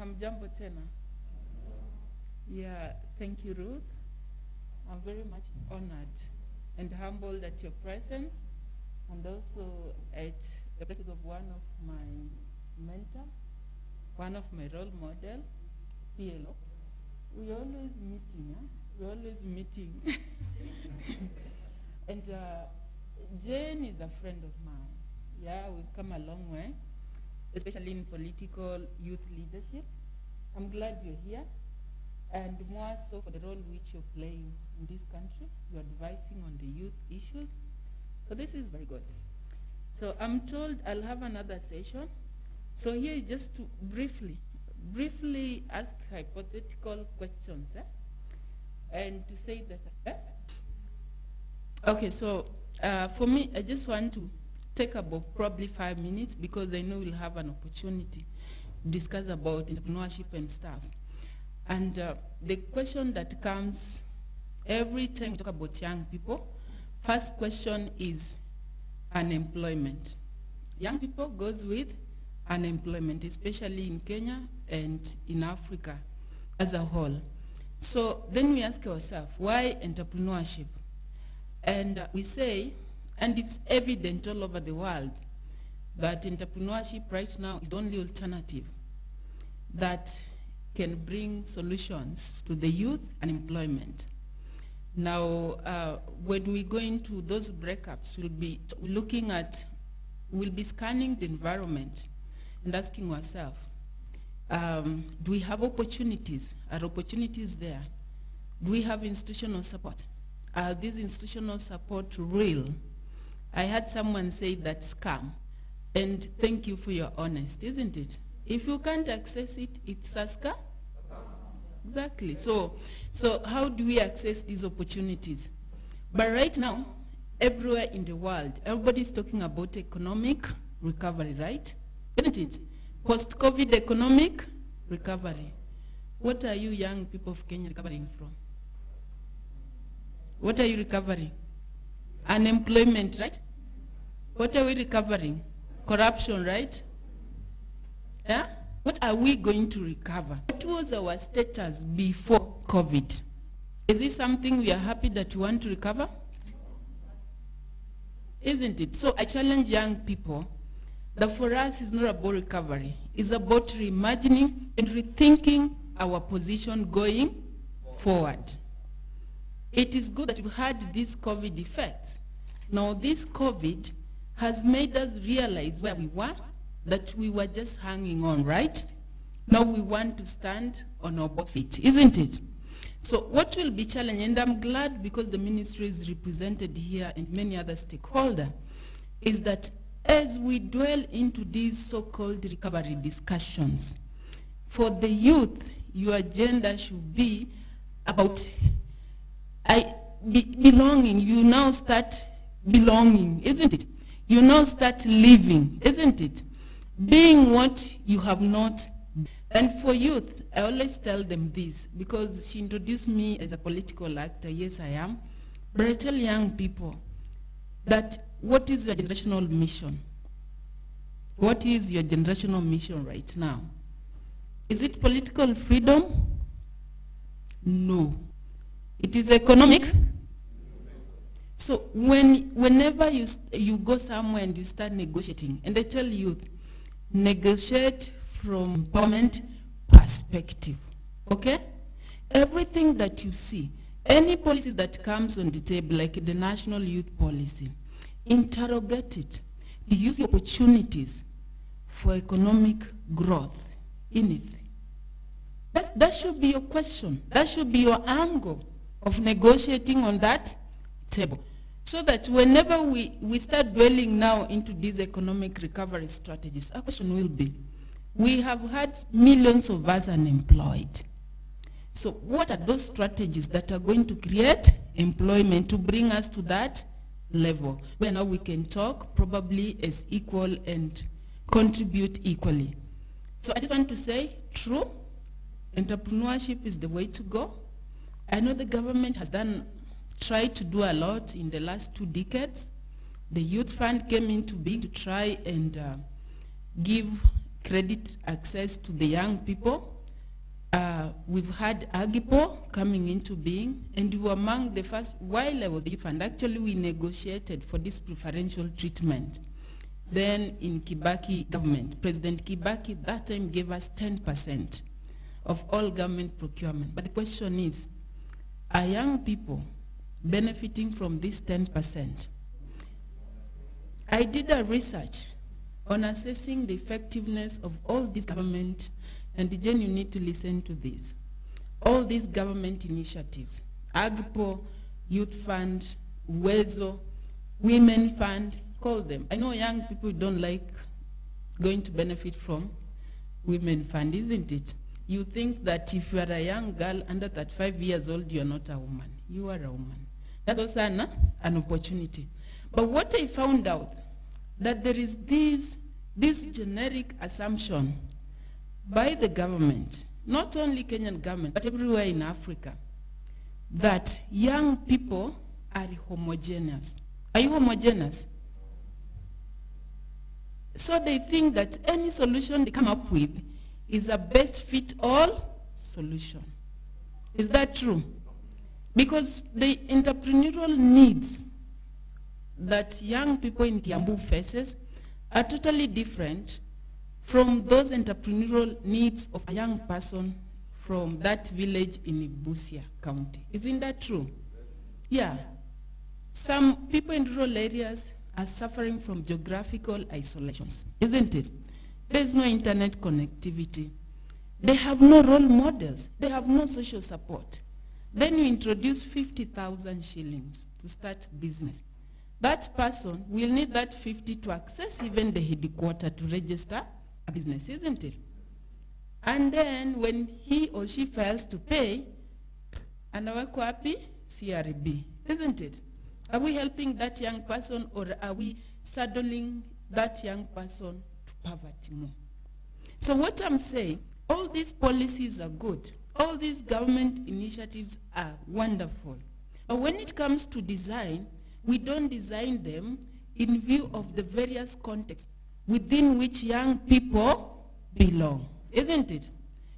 Hamjambo tena. Yeah, thank you, Ruth. I'm very much honored and humbled at your presence, and also at the presence of one of my mentor, one of my role model, PLO. We're always meeting, huh? We're always meeting. And Jane is a friend of mine. Yeah, we've come a long way, especially in political youth leadership. I'm glad you're here, and more so for the role which you're playing in this country. You're advising on the youth issues. So this is very good. So I'm told I'll have another session. So here is just to briefly ask hypothetical questions, and to say that. Okay, so for me, I just want to take about probably 5 minutes, because I know we'll have an opportunity to discuss about entrepreneurship and stuff. And the question that comes every time we talk about young people, first question is unemployment. Young people goes with unemployment, especially in Kenya and in Africa as a whole. So then we ask ourselves, why entrepreneurship? And we say, and it's evident all over the world, that entrepreneurship right now is the only alternative that can bring solutions to the youth unemployment. Now, when we go into those breakups, we'll be looking at, we'll be scanning the environment and asking ourselves, do we have opportunities? Are opportunities there? Do we have institutional support? Are these institutional support real? I had someone say that's scam, and thank you for your honesty, isn't it? If you can't access it, it's a scam. Exactly. So how do we access these opportunities? But right now, everywhere in the world, everybody's talking about economic recovery, right? Isn't it? Post-COVID economic recovery. What are you young people of Kenya recovering from? What are you recovering? Unemployment, right? What are we recovering? Corruption, right? Yeah? What are we going to recover? What was our status before COVID? Is it something we are happy that we want to recover? Isn't it? So I challenge young people that for us it's not about recovery. It's about reimagining and rethinking our position going forward. It is good that we had this COVID effect. Now this COVID has made us realize where we were, that we were just hanging on, right? Now we want to stand on our both feet, isn't it? So what will be challenging, and I'm glad because the ministry is represented here and many other stakeholders, is that as we dwell into these so-called recovery discussions, for the youth, your agenda should be about belonging. You now start belonging, isn't it? You now start living, isn't it? Being what you have not. And for youth, I always tell them this, because she introduced me as a political actor. Yes, I am. But I tell young people that what is your generational mission? What is your generational mission right now? Is it political freedom? No. It is economic. So whenever you go somewhere and you start negotiating, and I tell youth, negotiate from empowerment perspective, okay? Everything that you see, any policies that comes on the table, like the National Youth Policy, interrogate it. Use the opportunities for economic growth in it. That should be your question. That should be your angle of negotiating on that table. So that whenever we start dwelling now into these economic recovery strategies, our question will be, we have had millions of us unemployed. So what are those strategies that are going to create employment to bring us to that level, where now we can talk probably as equal and contribute equally? So I just want to say, true, entrepreneurship is the way to go. I know the government has tried to do a lot in the last 2 decades. The Youth Fund came into being to try and give credit access to the young people. We've had Agipo coming into being, and we were among the first, while I was the youth fund, actually we negotiated for this preferential treatment. Then in Kibaki government, President Kibaki that time gave us 10% of all government procurement. But the question is, are young people benefiting from this 10%? I did a research on assessing the effectiveness of all these government, and Jen, you need to listen to this. All these government initiatives, Agipo, Youth Fund, Uwezo, Women Fund, call them. I know young people don't like going to benefit from Women Fund, isn't it? You think that if you are a young girl under 35 years old, you are not a woman. You are a woman. That's also an opportunity. But what I found out, that there is this generic assumption by the government, not only Kenyan government, but everywhere in Africa, that young people are homogeneous. Are you homogeneous? So they think that any solution they come up with is a best fit all solution. Is that true? Because the entrepreneurial needs that young people in Kiambu faces are totally different from those entrepreneurial needs of a young person from that village in Busia County. Isn't that true? Yeah. Some people in rural areas are suffering from geographical isolations, isn't it? There's no internet connectivity. They have no role models. They have no social support. Then you introduce 50,000 shillings to start business. That person will need that 50 to access even the headquarters to register a business, isn't it? And then when he or she fails to pay, anawekwa wapi? CRB, isn't it? Are we helping that young person, or are we saddling that young person to poverty more? So what I'm saying, all these policies are good. All these government initiatives are wonderful. But when it comes to design, we don't design them in view of the various contexts within which young people belong, isn't it?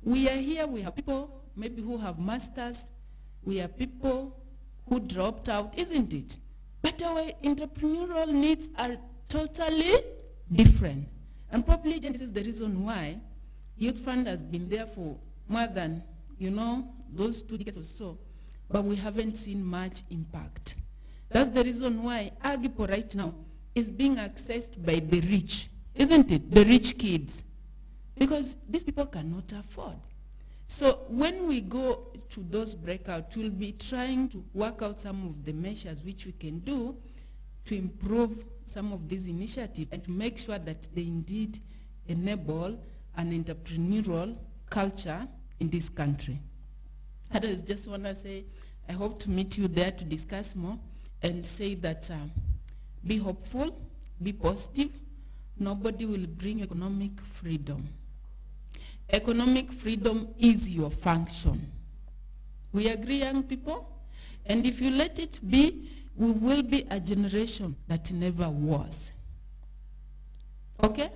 We are here, we have people maybe who have masters, we have people who dropped out, isn't it? But our entrepreneurial needs are totally different. And probably this is the reason why Youth Fund has been there for more than, those 2 decades or so, but we haven't seen much impact. That's the reason why Agipo right now is being accessed by the rich, isn't it? The rich kids. Because these people cannot afford. So when we go to those breakouts, we'll be trying to work out some of the measures which we can do to improve some of these initiatives and to make sure that they indeed enable an entrepreneurial culture in this country. I just want to say, I hope to meet you there to discuss more and say that be hopeful, be positive. Nobody will bring economic freedom. Economic freedom is your function. We agree, young people? And if you let it be, we will be a generation that never was. Okay?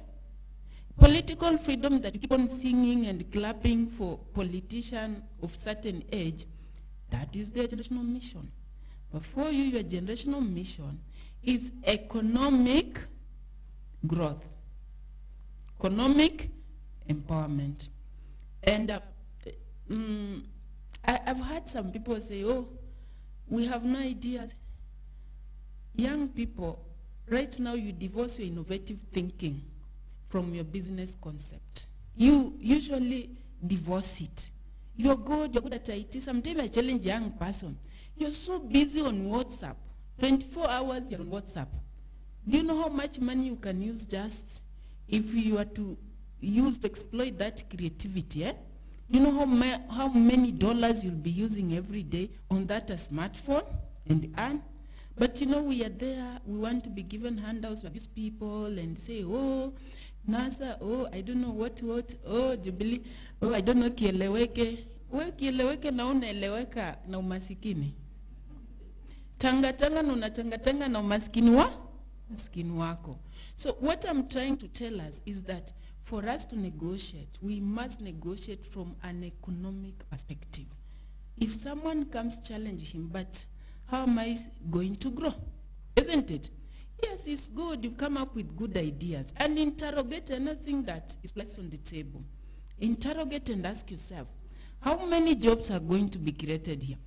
Political freedom that you keep on singing and clapping for politicians of certain age, that is their generational mission. But for you, your generational mission is economic growth, economic empowerment. And I've heard some people say, oh, we have no ideas. Young people, right now you divorce your innovative thinking from your business concept. You usually divorce it. You're good at IT. Sometimes I challenge a young person. You're so busy on WhatsApp. 24 hours you're on WhatsApp. Do you know how much money you can use just if you are to use to exploit that creativity? Eh? You know how many dollars you'll be using every day on that smartphone and earn? But we are there, we want to be given handouts by these people and say, oh, NASA, oh, I don't know what, oh, Jubilee, oh, I don't know kieleweke. We kieleweke na unaeleweka na umasikini. Tanga na unatangatanga na umasikini maskini wako. So what I'm trying to tell us is that for us to negotiate, we must negotiate from an economic perspective. If someone comes, challenge him, but how am I going to grow? Isn't it? Yes, it's good. You come up with good ideas and interrogate anything that is placed on the table. Interrogate and ask yourself, how many jobs are going to be created here?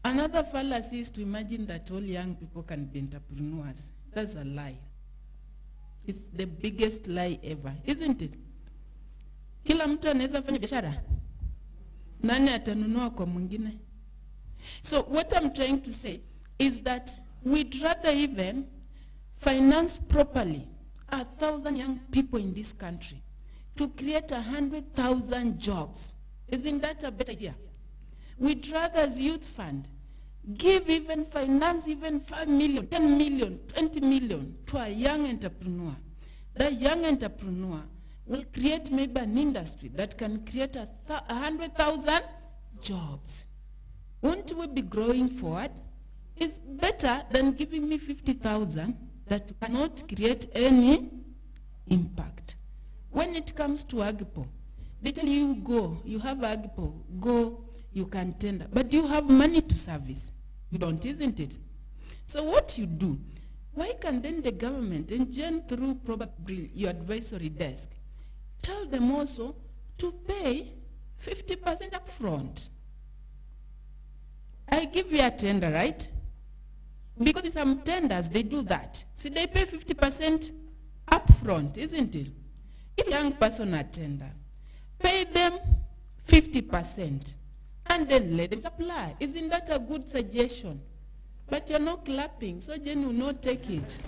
Another fallacy is to imagine that all young people can be entrepreneurs. That's a lie. It's the biggest lie ever, isn't it? Kila mtu anaweza fanya biashara. Nani atanunua kwa mwingine? So what I'm trying to say is that we'd rather even finance properly 1,000 young people in this country to create 100,000 jobs. Isn't that a better idea? We'd rather, as Youth Fund, give even finance even 5 million, 10 million, 20 million to a young entrepreneur. That young entrepreneur will create maybe an industry that can create 100,000 jobs. Won't we be growing forward? It's better than giving me 50,000 that cannot create any impact. When it comes to Agpo, they tell you go, you have Agpo, go, you can tender. But do you have money to service? You don't, isn't it? So what you do, why can then the government, and Jen through probably your advisory desk, tell them also to pay 50% up front? I give you a tender, right? Because in some tenders, they do that. See, they pay 50% up front, isn't it? If a young person a tender, pay them 50% and then let them supply. Isn't that a good suggestion? But you're not clapping, so Jen will not take it.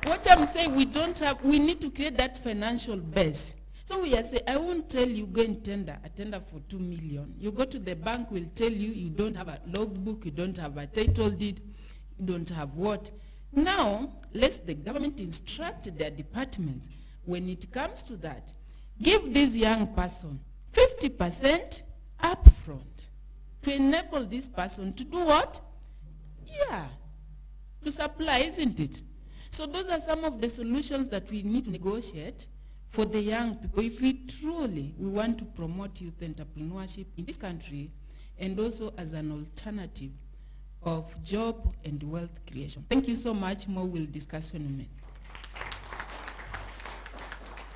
What I'm saying, we need to create that financial base. So we are saying, I won't tell you go and tender, a tender for 2 million. You go to the bank, will tell you you don't have a logbook, you don't have a title deed, you don't have what. Now, let the government instruct their departments, when it comes to that, give this young person 50% upfront to enable this person to do what? Yeah, to supply, isn't it? So those are some of the solutions that we need to negotiate for the young people if we want to promote youth entrepreneurship in this country, and also as an alternative of job and wealth creation. Thank you so much. More we'll discuss in a minute.